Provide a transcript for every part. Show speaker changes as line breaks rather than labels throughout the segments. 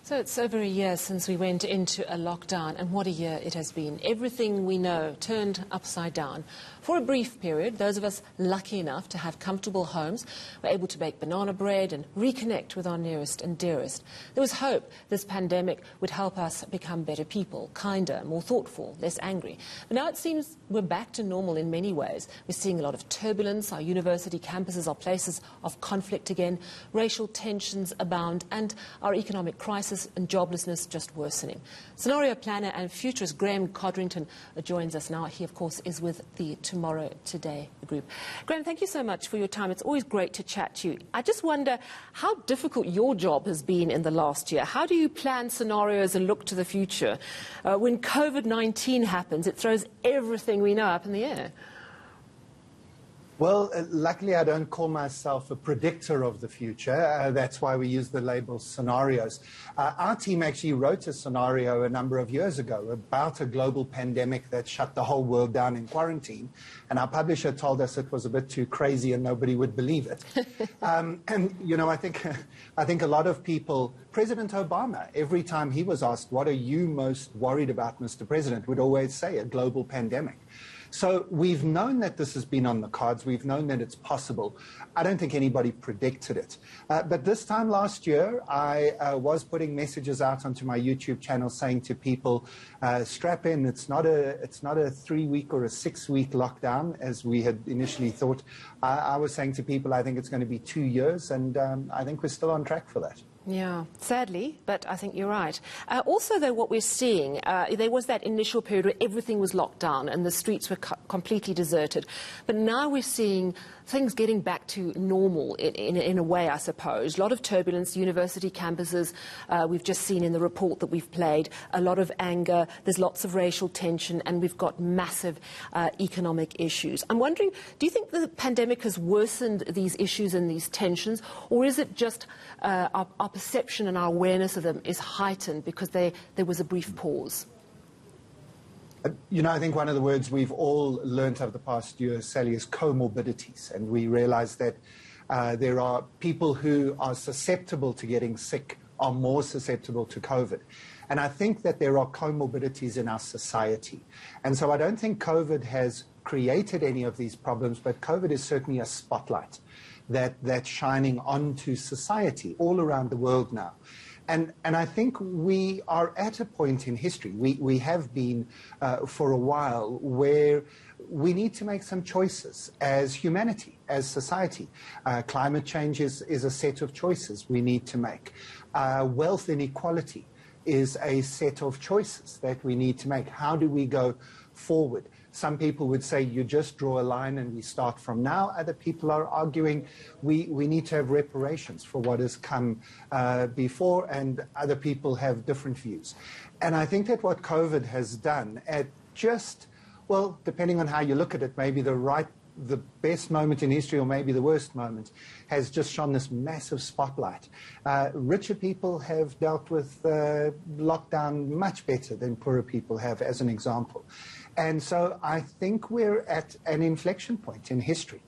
So it's over a year since we went into a lockdown, and what a year it has been. Everything we know turned upside down. For a brief period, those of us lucky enough to have comfortable homes were able to bake banana bread and reconnect with our nearest and dearest. There was hope this pandemic would help us become better people, kinder, more thoughtful, less angry. But now it seems we're back to normal in many ways. We're seeing a lot of turbulence. Our university campuses are places of conflict again. Racial tensions abound, and our economic crisis and joblessness just worsening. Scenario planner and futurist Graham Codrington joins us now. He, of course, is with the Tomorrow Today group. Graham, thank you so much for your time. It's always great to chat to you. I just wonder how difficult your job has been in the last year. How do you plan scenarios and look to the future? When COVID-19 happens, it throws everything we know up in the air.
Well, luckily I don't call myself a predictor of the future. That's why we use the label scenarios. Our team actually wrote a scenario a number of years ago about a global pandemic that shut the whole world down in quarantine. And our publisher told us it was a bit too crazy and nobody would believe it. And, you know, I think a lot of people, President Obama, every time he was asked, what are you most worried about, Mr. President, would always say a global pandemic. So we've known that this has been on the cards. We've known that it's possible. I don't think anybody predicted it. But this time last year, I was putting messages out onto my YouTube channel saying to people, strap in. It's not a 3-week or a 6-week lockdown, as we had initially thought. I was saying to people, I think it's going to be 2 years, and I think we're still on track for that.
Yeah, sadly, but I think you're right. Also, though, what we're seeing, there was that initial period where everything was locked down and the streets were completely deserted. But now we're seeing things getting back to normal in a way, I suppose. A lot of turbulence, university campuses, we've just seen in the report that we've played, a lot of anger, there's lots of racial tension, and we've got massive economic issues. I'm wondering, do you think the pandemic has worsened these issues and these tensions, or is it just our perception and our awareness of them is heightened because there was a brief pause?
You know, I think one of the words we've all learned over the past year, Sally, is comorbidities. And we realize that there are people who are susceptible to getting sick, are more susceptible to COVID. And I think that there are comorbidities in our society. And so I don't think COVID has created any of these problems, but COVID is certainly a spotlight that's shining onto society all around the world now. And I think we are at a point in history, we have been for a while, where we need to make some choices as humanity, as society. Climate change is a set of choices we need to make. Wealth inequality is a set of choices that we need to make. How do we go forward? Some people would say you just draw a line and we start from now. Other people are arguing we need to have reparations for what has come before, and other people have different views. And I think that what COVID has done at just, well, depending on how you look at it, maybe the best moment in history or maybe the worst moment, has just shone this massive spotlight. Richer people have dealt with lockdown much better than poorer people have, as an example. And so I think we're at an inflection point in history.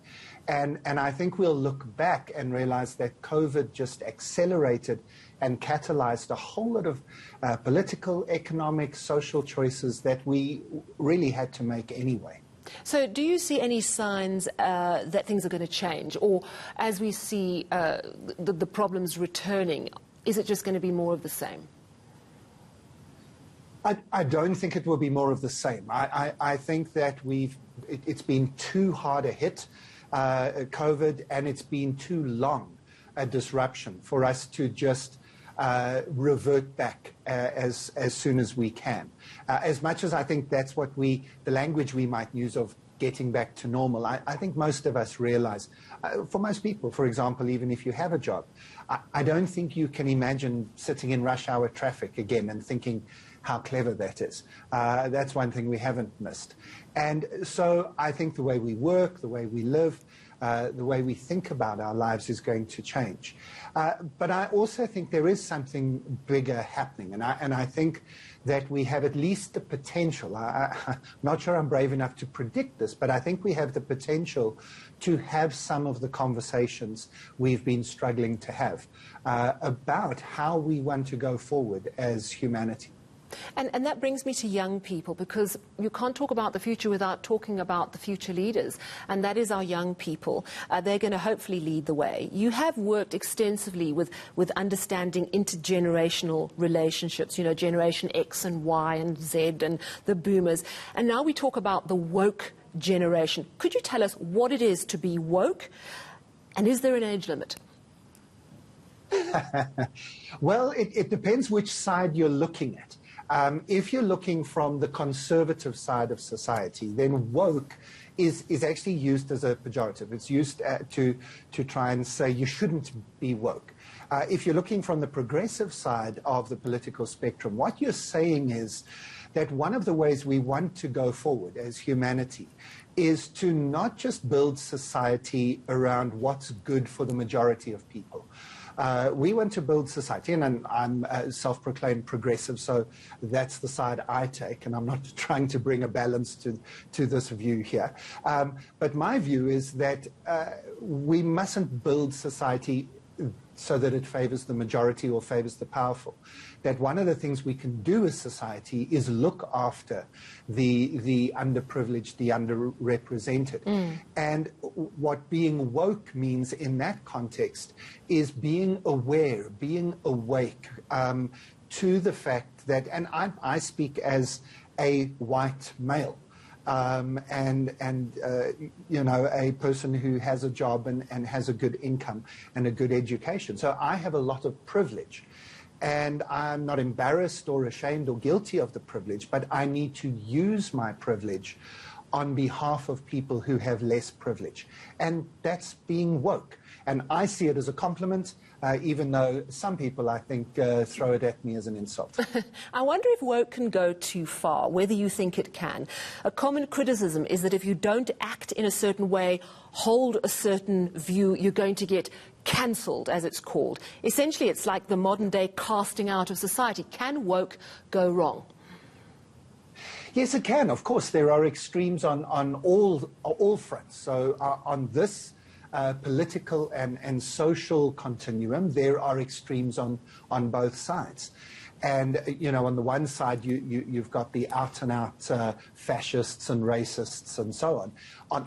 And I think we'll look back and realize that COVID just accelerated and catalyzed a whole lot of political, economic, social choices that we really had to make anyway.
So do you see any signs that things are going to change? Or as we see the problems returning, is it just going to be more of the same?
I don't think it will be more of the same. I think that it's been too hard a hit, COVID, and it's been too long a disruption for us to just revert back as soon as we can. As much as I think that's what the language we might use of getting back to normal, I think most of us realize, for most people, for example, even if you have a job, I don't think you can imagine sitting in rush hour traffic again and thinking how clever that is. That's one thing we haven't missed. And so I think the way we work, the way we live, the way we think about our lives is going to change. But I also think there is something bigger happening, and I think that we have at least the potential. I'm not sure I'm brave enough to predict this, but I think we have the potential to have some of the conversations we've been struggling to have about how we want to go forward as humanity.
And that brings me to young people, because you can't talk about the future without talking about the future leaders, and that is our young people. They're going to hopefully lead the way. You have worked extensively with understanding intergenerational relationships, you know, Generation X and Y and Z and the boomers. And now we talk about the woke generation. Could you tell us what it is to be woke, and is there an age limit?
Well, it depends which side you're looking at. If you're looking from the conservative side of society, then woke is actually used as a pejorative. It's used to try and say you shouldn't be woke. If you're looking from the progressive side of the political spectrum, what you're saying is that one of the ways we want to go forward as humanity is to not just build society around what's good for the majority of people. We want to build society, and I'm self-proclaimed progressive, so that's the side I take, and I'm not trying to bring a balance to this view here. But my view is that we mustn't build society so that it favors the majority or favors the powerful. That one of the things we can do as society is look after the underprivileged, the underrepresented. And what being woke means in that context is being aware, being awake to the fact that, and I speak as a white male, you know, a person who has a job and has a good income and a good education. So I have a lot of privilege, and I'm not embarrassed or ashamed or guilty of the privilege, but I need to use my privilege on behalf of people who have less privilege. And that's being woke. And I see it as a compliment, even though some people, I think, throw it at me as an insult.
I wonder if woke can go too far, whether you think it can. A common criticism is that if you don't act in a certain way, hold a certain view, you're going to get cancelled, as it's called. Essentially, it's like the modern-day casting out of society. Can woke go wrong?
Yes, it can. Of course, there are extremes on all fronts. So on this political and social continuum, there are extremes on both sides. And, you know, on the one side, you've got the out-and-out fascists and racists and so on.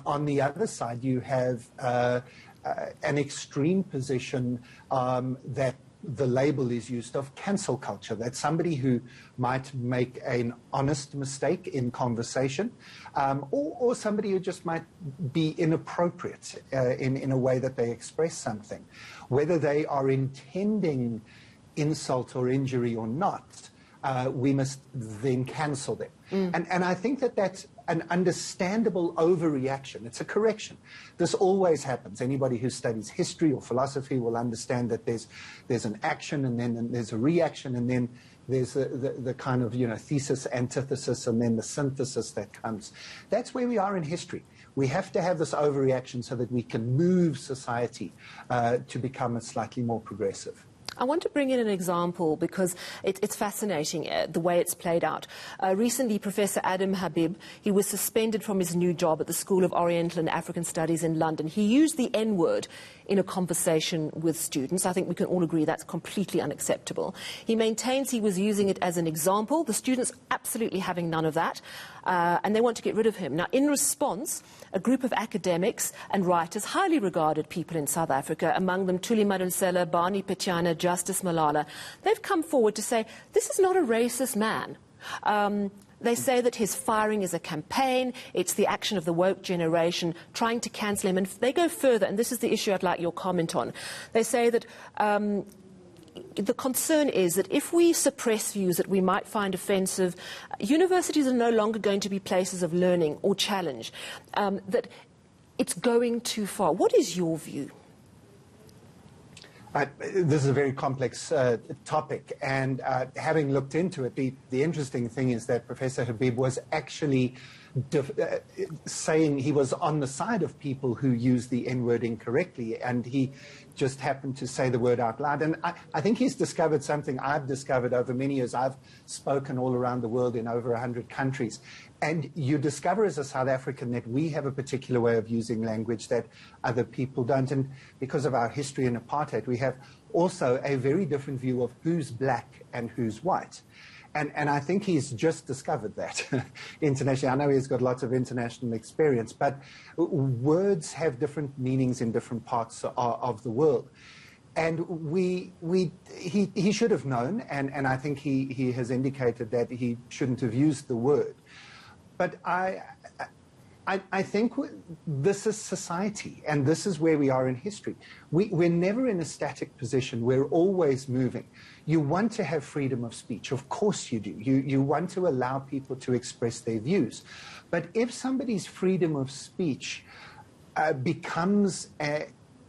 On the other side, you have an extreme position that the label is used of cancel culture, that somebody who might make an honest mistake in conversation, or somebody who just might be inappropriate in a way that they express something, whether they are intending insult or injury or not, we must then cancel them. And I think that that's an understandable overreaction. It's a correction. This always happens. Anybody who studies history or philosophy will understand that there's an action, and then there's a reaction, and then there's the kind of, you know, thesis, antithesis, and then the synthesis that comes. That's where we are in history. We have to have this overreaction so that we can move society to become a slightly more progressive.
I want to bring in an example because it's fascinating the way it's played out. Recently, Professor Adam Habib, he was suspended from his new job at the School of Oriental and African Studies in London. He used the N-word in a conversation with students. I think we can all agree that's completely unacceptable. He maintains he was using it as an example. The students absolutely having none of that, and they want to get rid of him. Now, in response, a group of academics and writers, highly regarded people in South Africa, among them Thuli Madonsela, Barney Pityana, Justice Malala, they've come forward to say, this is not a racist man. They say that his firing is a campaign, it's the action of the woke generation trying to cancel him. And they go further, and this is the issue I'd like your comment on. They say that the concern is that if we suppress views that we might find offensive, universities are no longer going to be places of learning or challenge, that it's going too far. What is your view?
This is a very complex topic, and having looked into it, the interesting thing is that Professor Habib was actually saying he was on the side of people who use the N-word incorrectly, and he just happened to say the word out loud. And I think he's discovered something I've discovered over many years. I've spoken all around the world in over 100 countries. And you discover as a South African that we have a particular way of using language that other people don't. And because of our history in apartheid, we have also a very different view of who's black and who's white. And I think he's just discovered that internationally. I know he's got lots of international experience, but words have different meanings in different parts of the world. And he should have known, and I think he has indicated that he shouldn't have used the word. But I think this is society, and this is where we are in history. We're never in a static position. We're always moving. You want to have freedom of speech. Of course you do. You want to allow people to express their views. But if somebody's freedom of speech becomes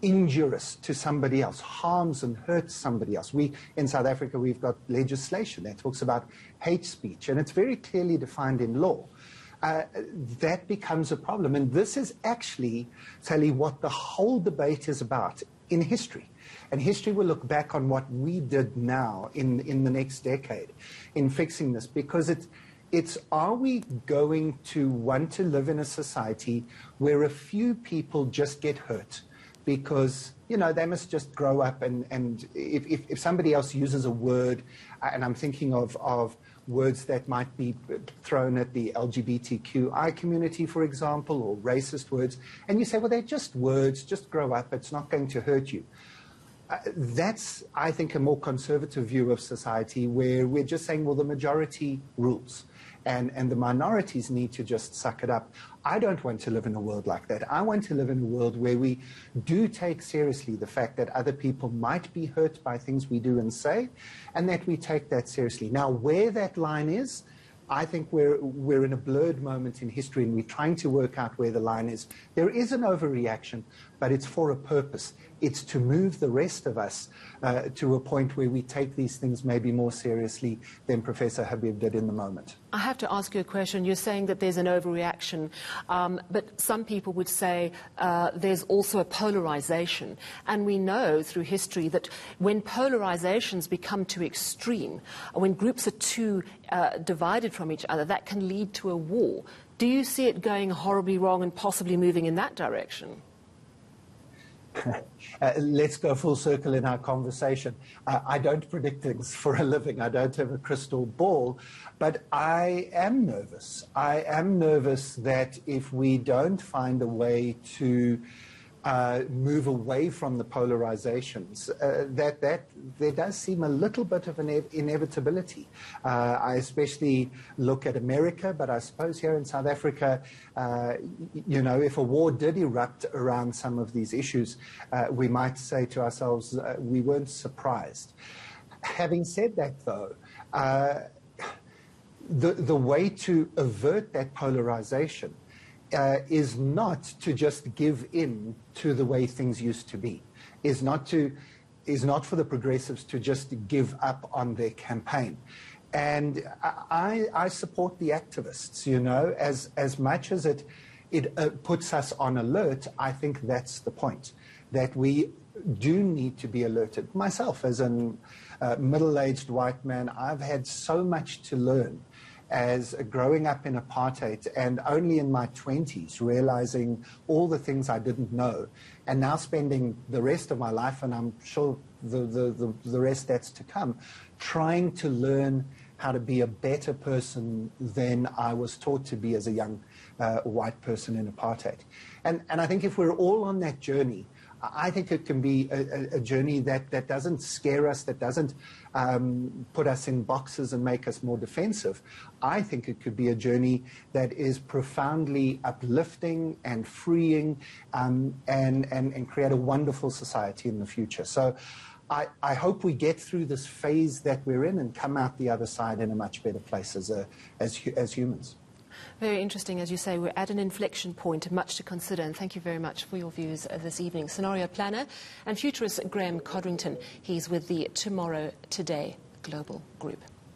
injurious to somebody else, harms and hurts somebody else. In South Africa, we've got legislation that talks about hate speech, and it's very clearly defined in law. That becomes a problem. And this is actually, Sally, what the whole debate is about in history. And history will look back on what we did now in the next decade in fixing this, because it's are we going to want to live in a society where a few people just get hurt because, you know, they must just grow up and if somebody else uses a word, and I'm thinking of words that might be thrown at the LGBTQI community, for example, or racist words, and you say, well, they're just words, just grow up, it's not going to hurt you. That's, I think, a more conservative view of society where we're just saying, well, the majority rules. And the minorities need to just suck it up. I don't want to live in a world like that. I want to live in a world where we do take seriously the fact that other people might be hurt by things we do and say, and that we take that seriously. Now, where that line is, I think we're in a blurred moment in history, and we're trying to work out where the line is. There is an overreaction, but it's for a purpose. It's to move the rest of us to a point where we take these things maybe more seriously than Professor Habib did in the moment.
I have to ask you a question. You're saying that there's an overreaction, but some people would say there's also a polarization. And we know through history that when polarizations become too extreme, when groups are too divided from each other, that can lead to a war. Do you see it going horribly wrong and possibly moving in that direction?
Let's go full circle in our conversation. I don't predict things for a living. I don't have a crystal ball, but I am nervous. I am nervous that if we don't find a way to move away from the polarizations, that there does seem a little bit of an inevitability. I especially look at America, but I suppose here in South Africa, you know, if a war did erupt around some of these issues, we might say to ourselves, we weren't surprised. Having said that, though, the way to avert that polarization is not to just give in to the way things used to be, is not for the progressives to just give up on their campaign. And I support the activists, you know, as much as it puts us on alert. I think that's the point, that we do need to be alerted. Myself, as a middle-aged white man, I've had so much to learn as growing up in apartheid, and only in my 20s realizing all the things I didn't know, and now spending the rest of my life, and I'm sure the rest that's to come, trying to learn how to be a better person than I was taught to be as a young white person in apartheid. And I think if we're all on that journey, I think it can be a journey that doesn't scare us, that doesn't put us in boxes and make us more defensive. I think it could be a journey that is profoundly uplifting and freeing, and create a wonderful society in the future. So I hope we get through this phase that we're in and come out the other side in a much better place as humans.
Very interesting. As you say, we're at an inflection point, much to consider, and thank you very much for your views this evening. Scenario planner and futurist Graham Codrington. He's with the Tomorrow Today Global Group.